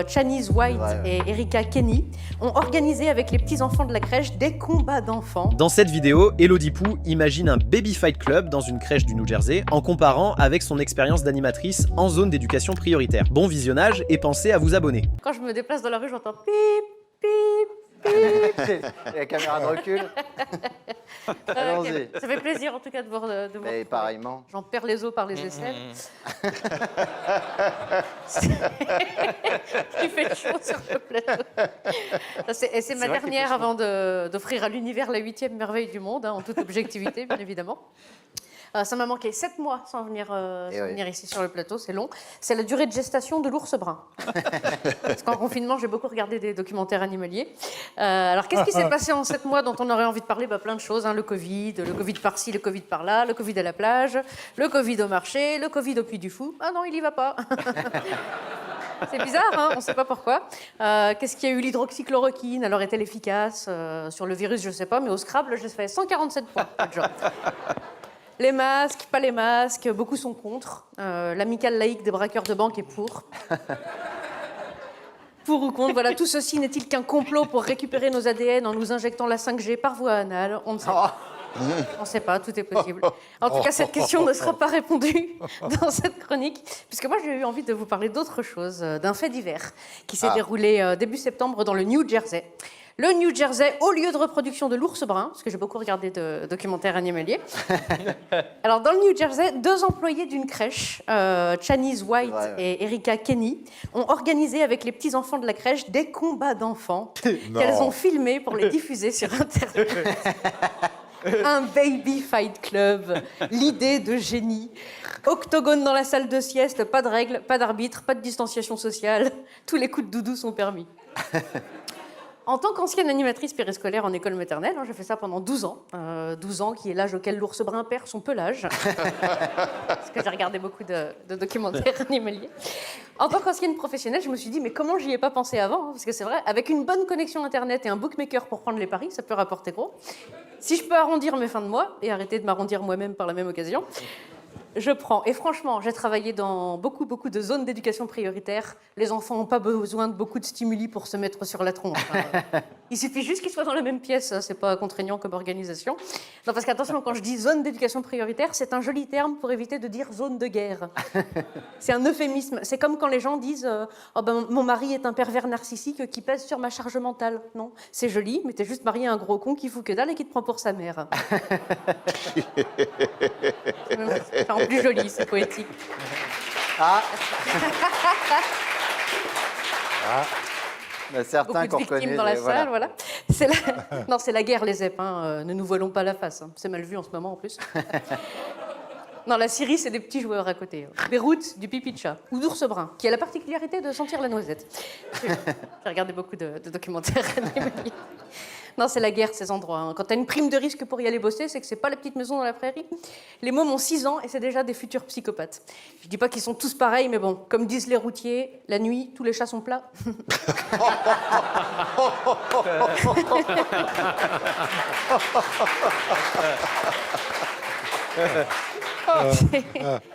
Chanice White et Erika Kenny, ont organisé avec les petits-enfants de la crèche des combats d'enfants. Dans cette vidéo, Elodie Pou imagine un baby fight club dans une crèche du New Jersey en comparant avec son expérience d'animatrice en zone d'éducation prioritaire. Bon visionnage et pensez à vous abonner. Quand je me déplace dans la rue, j'entends pip, pip, pip. La caméra de recul. Allons-y. Okay. Ça fait plaisir en tout cas de voir. Et pareillement. J'en perds les os par les aisselles. Il fait chaud sur le plateau. C'est ma dernière avant d'offrir à l'univers la 8e merveille du monde, hein, en toute objectivité, bien évidemment. Ça m'a manqué 7 mois sans venir ici sur le plateau, c'est long. C'est la durée de gestation de l'ours brun. Parce qu'en confinement, j'ai beaucoup regardé des documentaires animaliers. Alors, qu'est-ce qui s'est passé en 7 mois dont on aurait envie de parler? Plein de choses, hein. Le Covid par-ci, le Covid par-là, le Covid à la plage, le Covid au marché, le Covid au Puy du Fou. Ah non, il y va pas. C'est bizarre, hein, on ne sait pas pourquoi. Qu'est-ce qu'il y a eu? L'hydroxychloroquine, alors est-elle efficace? Sur le virus, je ne sais pas, mais au Scrabble, je fais 147 points. Les masques, pas les masques, beaucoup sont contre. L'amicale laïque des braqueurs de banque est pour. Pour ou contre, voilà, tout ceci n'est-il qu'un complot pour récupérer nos ADN en nous injectant la 5G par voie anale? On ne sait pas. On ne sait pas, tout est possible. En tout cas, cette question ne sera pas répondue dans cette chronique, puisque moi, j'ai eu envie de vous parler d'autre chose, d'un fait divers qui s'est déroulé début septembre dans le New Jersey. Le New Jersey, au lieu de reproduction de l'ours brun, parce que j'ai beaucoup regardé de documentaires animaliers. Alors, dans le New Jersey, 2 employés d'une crèche, Chanice White et Erika Kenny, ont organisé avec les petits-enfants de la crèche des combats d'enfants qu'elles ont filmés pour les diffuser sur Internet. Un baby fight club, l'idée de génie. Octogone dans la salle de sieste, pas de règles, pas d'arbitre, pas de distanciation sociale. Tous les coups de doudou sont permis. En tant qu'ancienne animatrice périscolaire en école maternelle, j'ai fait ça pendant 12 ans. 12 ans, qui est l'âge auquel l'ours brun perd son pelage. Parce que j'ai regardé beaucoup de documentaires animaliers. En tant qu'ancienne professionnelle, je me suis dit, mais comment j'y ai pas pensé avant? Parce que c'est vrai, avec une bonne connexion Internet et un bookmaker pour prendre les paris, ça peut rapporter gros. Si je peux arrondir mes fins de mois, et arrêter de m'arrondir moi-même par la même occasion, je prends. Et franchement, j'ai travaillé dans beaucoup de zones d'éducation prioritaire. Les enfants n'ont pas besoin de beaucoup de stimuli pour se mettre sur la tronche. Il suffit juste qu'ils soient dans la même pièce. C'est pas contraignant comme organisation. Non, parce qu'attention, quand je dis zone d'éducation prioritaire, c'est un joli terme pour éviter de dire zone de guerre. C'est un euphémisme. C'est comme quand les gens disent mon mari est un pervers narcissique qui pèse sur ma charge mentale. Non, c'est joli, mais t'es juste marié à un gros con qui fout que dalle et qui te prend pour sa mère. C'est plus joli, c'est poétique. Certains qu'on reconnaît dans la salle, voilà. Non, c'est la guerre, les ZEP. Ne nous voilons pas la face. Hein. C'est mal vu en ce moment, en plus. Non, la Syrie, c'est des petits joueurs à côté. Beyrouth, du pipi de chat. Ou d'ours brun, qui a la particularité de sentir la noisette. J'ai regardé beaucoup de documentaires animaliers. Non, c'est la guerre, ces endroits. Hein. Quand tu as une prime de risque pour y aller bosser, c'est que c'est pas la petite maison dans la prairie. Les mômes ont 6 ans et c'est déjà des futurs psychopathes. Je dis pas qu'ils sont tous pareils, mais bon, comme disent les routiers, la nuit, tous les chats sont plats.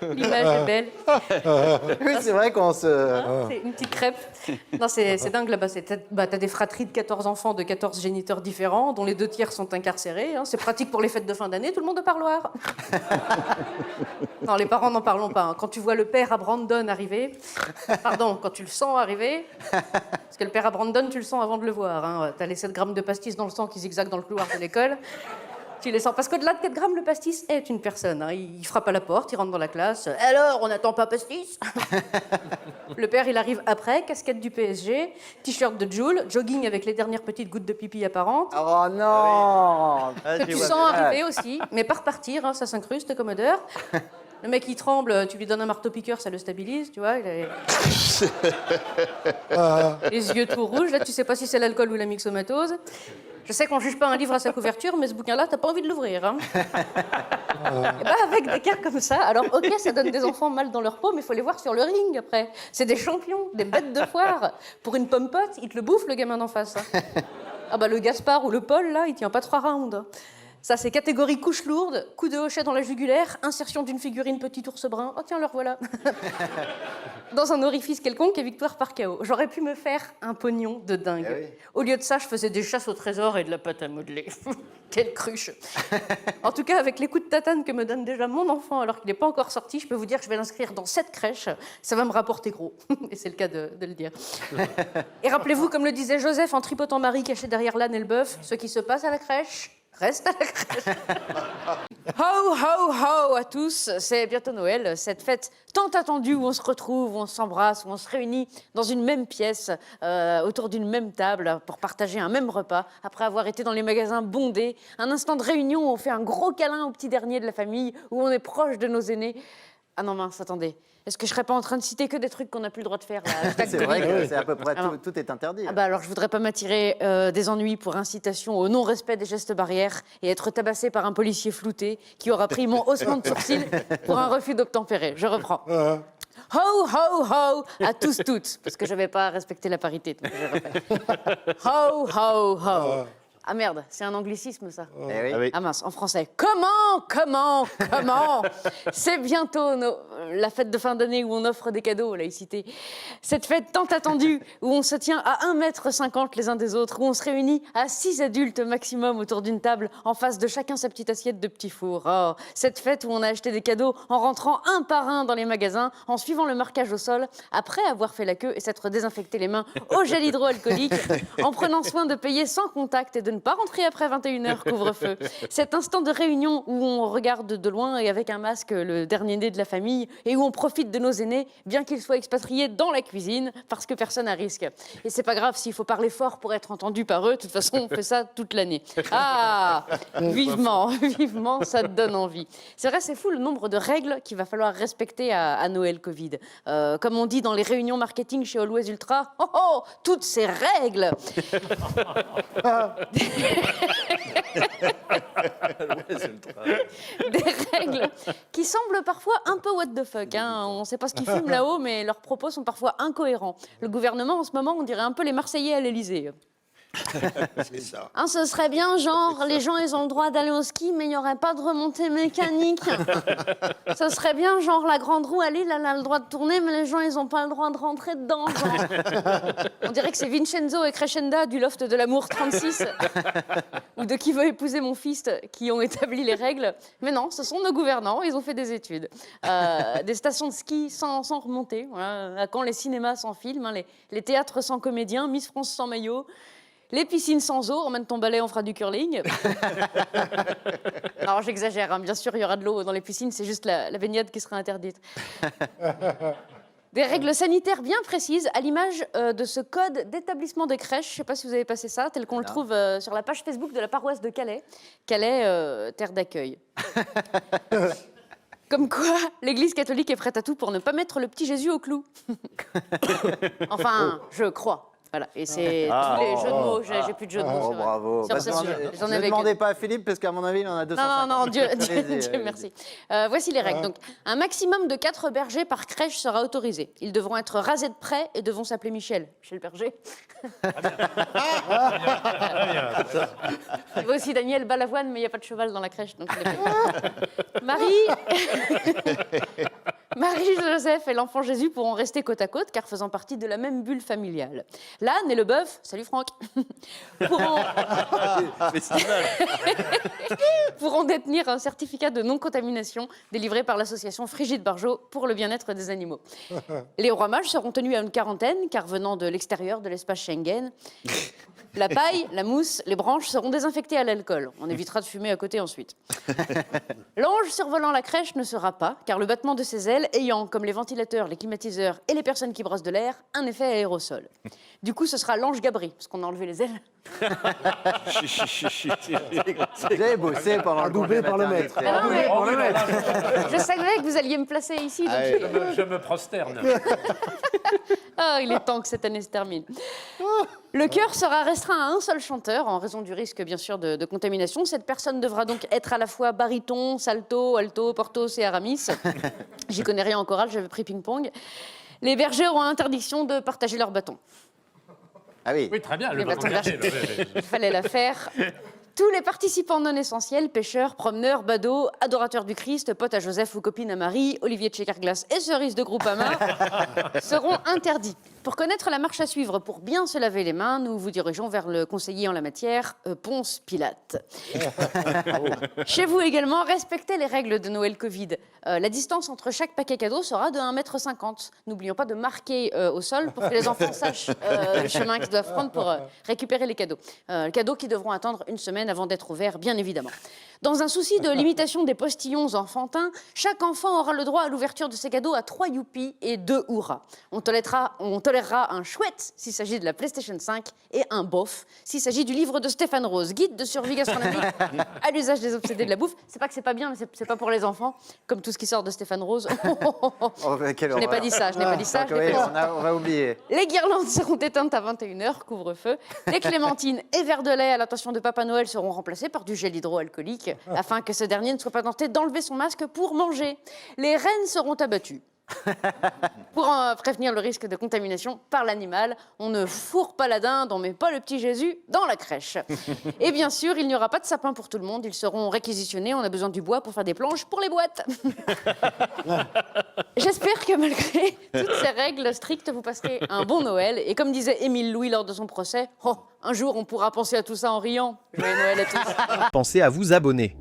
L'image est belle. Oui, c'est vrai qu'on se... C'est une petite crêpe. Non, c'est dingue là-bas. T'as des fratries de 14 enfants de 14 géniteurs différents, dont les 2 tiers sont incarcérés. Hein. C'est pratique pour les fêtes de fin d'année, tout le monde au parloir. Non, les parents n'en parlons pas. Hein. Quand tu vois le père à Brandon arriver... Pardon, quand tu le sens arriver... Parce que le père à Brandon, tu le sens avant de le voir. Hein. T'as les 7 grammes de pastis dans le sang qui zigzaguent dans le couloir de l'école. Tu les sens. Parce qu'au-delà de 4 grammes, le pastis est une personne. Hein. Il frappe à la porte, il rentre dans la classe. Alors, on n'attend pas pastis? Le père, il arrive après, casquette du PSG, t-shirt de Joule, jogging avec les dernières petites gouttes de pipi apparentes. Oh non! Que tu sens arriver aussi, mais pas repartir, hein, ça s'incruste comme odeur. Le mec, il tremble, tu lui donnes un marteau-piqueur, ça le stabilise, tu vois. Les yeux tout rouges, là, tu sais pas si c'est l'alcool ou la myxomatose. Je sais qu'on juge pas un livre à sa couverture, mais ce bouquin-là, t'as pas envie de l'ouvrir. Hein. Et bah, avec des cas comme ça, alors ok, ça donne des enfants mal dans leur peau, mais il faut les voir sur le ring après. C'est des champions, des bêtes de foire. Pour une pomme-pote, il te le bouffe, le gamin d'en face. Hein. Ah bah le Gaspard ou le Paul, là, il tient pas 3 rounds. Ça, c'est catégorie couche lourde, coup de hochet dans la jugulaire, insertion d'une figurine petit ours brun. Oh tiens, leur voilà. Dans un orifice quelconque et victoire par KO. J'aurais pu me faire un pognon de dingue. Eh oui. Au lieu de ça, je faisais des chasses au trésor et de la pâte à modeler. Quelle cruche. En tout cas, avec les coups de tatane que me donne déjà mon enfant alors qu'il n'est pas encore sorti, je peux vous dire que je vais l'inscrire dans 7 crèches. Ça va me rapporter gros. Et c'est le cas de le dire. Et rappelez-vous, comme le disait Joseph en tripotant Marie cachée derrière l'âne et le bœuf, ce qui se passe à la crèche reste à la crèche. Ho, ho, ho à tous, c'est bientôt Noël, cette fête tant attendue où on se retrouve, où on s'embrasse, où on se réunit dans une même pièce, autour d'une même table, pour partager un même repas, après avoir été dans les magasins bondés, un instant de réunion où on fait un gros câlin au petit dernier de la famille, où on est proche de nos aînés. Ah non mince, attendez. Est-ce que je serais pas en train de citer que des trucs qu'on n'a plus le droit de faire là, C'est vrai que c'est à peu près Alors, tout est interdit. Ah bah alors, je voudrais pas m'attirer des ennuis pour incitation au non-respect des gestes barrières et être tabassé par un policier flouté qui aura pris mon haussement de sourcil pour un refus d'obtempérer. Je reprends. Ho, ho, ho à tous, toutes, parce que je vais pas respecter la parité. Donc je répète. Ho, ho, ho. Ah merde, c'est un anglicisme ça. Eh oui. Ah oui. Ah mince, en français. Comment C'est bientôt la fête de fin d'année où on offre des cadeaux, laïcité. Cette fête tant attendue où on se tient à 1,50 m les uns des autres, où on se réunit à 6 adultes maximum autour d'une table, en face de chacun sa petite assiette de petits fours. Oh, cette fête où on a acheté des cadeaux en rentrant un par un dans les magasins, en suivant le marquage au sol, après avoir fait la queue et s'être désinfecté les mains au gel hydroalcoolique, en prenant soin de payer sans contact et de ne pas rentrer après 21h, couvre-feu. Cet instant de réunion où on regarde de loin et avec un masque le dernier né de la famille et où on profite de nos aînés, bien qu'ils soient expatriés dans la cuisine, parce que personne n'a risque. Et c'est pas grave s'il faut parler fort pour être entendu par eux, de toute façon, on fait ça toute l'année. Ah, vivement, vivement, ça te donne envie. C'est vrai, c'est fou le nombre de règles qu'il va falloir respecter à Noël Covid. Comme on dit dans les réunions marketing chez Always Ultra, oh oh, toutes ces règles des règles qui semblent parfois un peu what the fuck. Hein. On ne sait pas ce qu'ils fument là-haut, mais leurs propos sont parfois incohérents. Le gouvernement, en ce moment, on dirait un peu les Marseillais à l'Élysée. C'est ça. Hein, ce serait bien, genre, les gens, ils ont le droit d'aller au ski, mais il n'y aurait pas de remontée mécanique. Ce serait bien, genre, la grande roue à Lille, elle a le droit de tourner, mais les gens, ils n'ont pas le droit de rentrer dedans. Genre. On dirait que c'est Vincenzo et Crescenda du Loft de l'Amour 36, ou de Qui veut épouser mon fils, qui ont établi les règles. Mais non, ce sont nos gouvernants, ils ont fait des études. Des stations de ski sans remontée, voilà. À quand les cinémas sans film, hein, les théâtres sans comédiens, Miss France sans maillot. Les piscines sans eau, emmène ton balai, on fera du curling. Non, j'exagère, hein. Bien sûr, il y aura de l'eau dans les piscines, c'est juste la baignade qui sera interdite. Des règles sanitaires bien précises, à l'image de ce code d'établissement de crèche, je ne sais pas si vous avez passé ça, tel qu'on le trouve sur la page Facebook de la paroisse de Calais. Calais, terre d'accueil. Comme quoi, l'Église catholique est prête à tout pour ne pas mettre le petit Jésus au clou. Enfin, je crois. Voilà, et c'est tous les jeux de mots, j'ai plus de jeux de mots. Oh, bravo. Sur ce sujet. J'en Ne avais demandez pas à Philippe, parce qu'à mon avis, il en a 250. Non, Dieu Allez-y. merci. Voici les règles. Donc, un maximum de 4 bergers par crèche sera autorisé. Ils devront être rasés de près et devront s'appeler Michel. Michel Berger. Il y a aussi Daniel Balavoine, mais il n'y a pas de cheval dans la crèche. Donc Marie-Joseph et l'enfant Jésus pourront rester côte à côte, car faisant partie de la même bulle familiale. L'âne et le bœuf, salut Franck, pourront détenir un certificat de non-contamination délivré par l'association Frigide Barjot pour le bien-être des animaux. Les rois mages seront tenus à une quarantaine, car venant de l'extérieur de l'espace Schengen. La paille, la mousse, les branches seront désinfectées à l'alcool. On évitera de fumer à côté ensuite. L'ange survolant la crèche ne sera pas, car le battement de ses ailes ayant, comme les ventilateurs, les climatiseurs et les personnes qui brossent de l'air, un effet aérosol. Du coup, ce sera l'ange Gabri, parce qu'on a enlevé les ailes. J'ai bossé pendant le Adoubé par le maître. Ah non, mais- Adoubé par le maître. Je savais que vous alliez me placer ici. Donc Je me prosterne. Ah, il est temps que cette année se termine. Le chœur sera restreint à un seul chanteur, en raison du risque, bien sûr, de contamination. Cette personne devra donc être à la fois baryton, salto, alto, portos et aramis. J'y connais rien en chorale, j'avais pris ping-pong. Les bergers auront interdiction de partager leur bâton. Ah oui. Oui, très bien. Les Le bâton bâtons berger, bergers. Il fallait la faire. Tous les participants non essentiels, pêcheurs, promeneurs, badauds, adorateurs du Christ, potes à Joseph ou copines à Marie, Olivier de chez Carglass et cerises de Groupama seront interdits. Pour connaître la marche à suivre, pour bien se laver les mains, nous vous dirigeons vers le conseiller en la matière, Ponce Pilate. Chez vous également, respectez les règles de Noël Covid. La distance entre chaque paquet cadeau sera de 1,50 m. N'oublions pas de marquer au sol pour que les enfants sachent le chemin qu'ils doivent prendre pour récupérer les cadeaux. Cadeaux qui devront attendre une semaine avant d'être ouverts, bien évidemment. Dans un souci de limitation des postillons enfantins, chaque enfant aura le droit à l'ouverture de ses cadeaux à 3 youpi et 2 hurrahs. On tolérera un chouette s'il s'agit de la PlayStation 5 et un bof s'il s'agit du livre de Stéphane Rose, guide de survie gastronomique à l'usage des obsédés de la bouffe. C'est pas que c'est pas bien, mais c'est pas pour les enfants, comme tout ce qui sort de Stéphane Rose. Je n'ai pas dit ça, je n'ai pas dit ça. On va oublier. Les guirlandes seront éteintes à 21 h, couvre-feu. Les clémentines et verres de lait à l'attention de Papa Noël seront remplacés par du gel hydroalcoolique afin que ce dernier ne soit pas tenté d'enlever son masque pour manger. Les rennes seront abattues. Pour prévenir le risque de contamination par l'animal, on ne fourre pas la dinde, on ne met pas le petit Jésus dans la crèche. Et bien sûr, il n'y aura pas de sapin pour tout le monde, ils seront réquisitionnés, on a besoin du bois pour faire des planches pour les boîtes. J'espère que malgré toutes ces règles strictes, vous passerez un bon Noël. Et comme disait Émile Louis lors de son procès, un jour on pourra penser à tout ça en riant. Joyeux Noël à tous. Pensez à vous abonner.